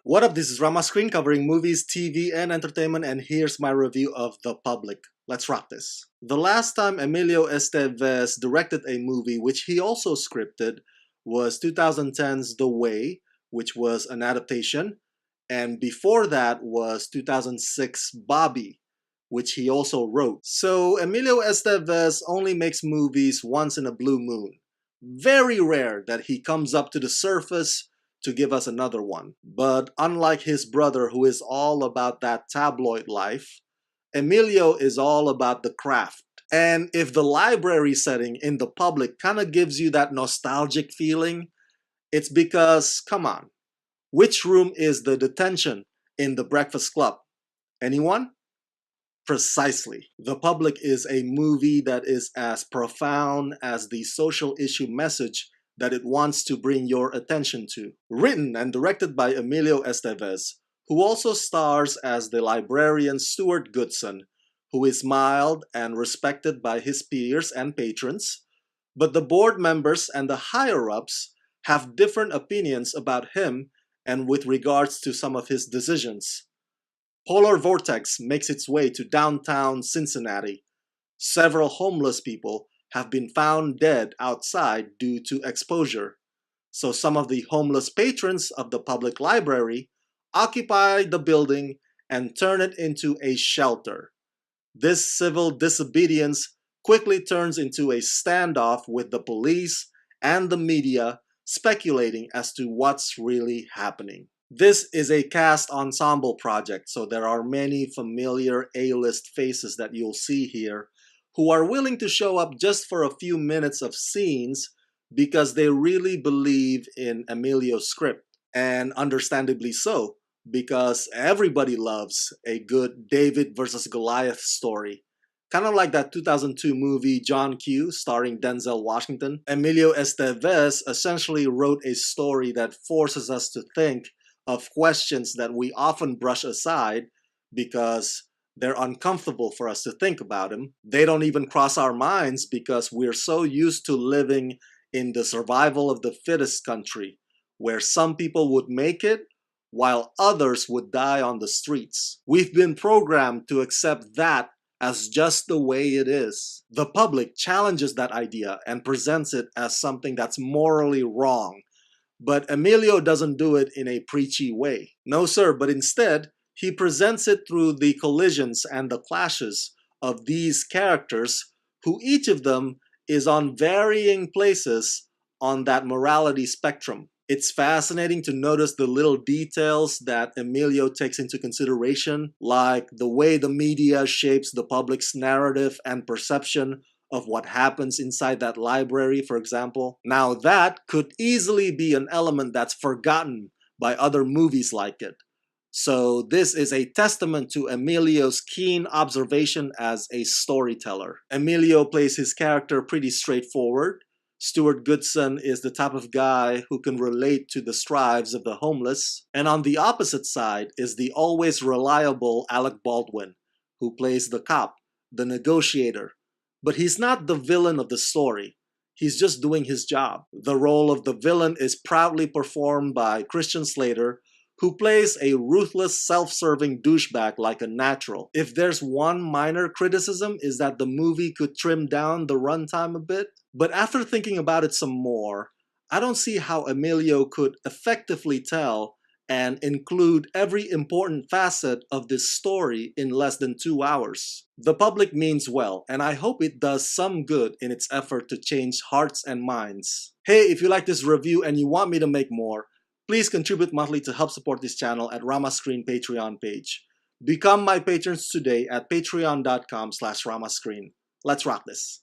What up, this is Rama Screen covering movies, TV, and entertainment, and here's my review of The Public. Let's rock this. The last time Emilio Estevez directed a movie, which he also scripted, was 2010's The Way, which was an adaptation, and before that was 2006 Bobby, which he also wrote. So Emilio Estevez only makes movies once in a blue moon. Very rare that he comes up to the surface to give us another one. But unlike his brother, who is all about that tabloid life, Emilio is all about the craft. And if the library setting in The Public kind of gives you that nostalgic feeling, it's because, come on, which room is the detention in The Breakfast Club? Anyone? Precisely. The Public is a movie that is as profound as the social issue message that it wants to bring your attention to. Written and directed by Emilio Estevez, who also stars as the librarian Stuart Goodson, who is mild and respected by his peers and patrons, but the board members and the higher-ups have different opinions about him and with regards to some of his decisions. Polar Vortex makes its way to downtown Cincinnati. Several homeless people have been found dead outside due to exposure. So some of the homeless patrons of the public library occupy the building and turn it into a shelter. This civil disobedience quickly turns into a standoff with the police and the media, speculating as to what's really happening. This is a cast ensemble project, so there are many familiar A-list faces that you'll see here who are willing to show up just for a few minutes of scenes because they really believe in Emilio's script. And understandably so, because everybody loves a good David versus Goliath story. Kind of like that 2002 movie John Q starring Denzel Washington. Emilio Estevez essentially wrote a story that forces us to think of questions that we often brush aside because they're uncomfortable for us to think about them. They don't even cross our minds because we're so used to living in the survival of the fittest country, where some people would make it while others would die on the streets. We've been programmed to accept that as just the way it is. The Public challenges that idea and presents it as something that's morally wrong. But Emilio doesn't do it in a preachy way. No sir, but instead, he presents it through the collisions and the clashes of these characters, who each of them is on varying places on that morality spectrum. It's fascinating to notice the little details that Emilio takes into consideration, like the way the media shapes the public's narrative and perception of what happens inside that library, for example. Now that could easily be an element that's forgotten by other movies like it. So this is a testament to Emilio's keen observation as a storyteller. Emilio plays his character pretty straightforward. Stuart Goodson is the type of guy who can relate to the strives of the homeless. And on the opposite side is the always reliable Alec Baldwin, who plays the cop, the negotiator. But he's not the villain of the story. He's just doing his job. The role of the villain is proudly performed by Christian Slater, who plays a ruthless, self-serving douchebag like a natural. If there's one minor criticism, is that the movie could trim down the runtime a bit. But after thinking about it some more, I don't see how Emilio could effectively tell and include every important facet of this story in less than 2 hours. The Public means well, and I hope it does some good in its effort to change hearts and minds. Hey, if you like this review and you want me to make more, please contribute monthly to help support this channel at Rama Screen Patreon page. Become my patrons today at patreon.com/ramascreen. Let's rock this.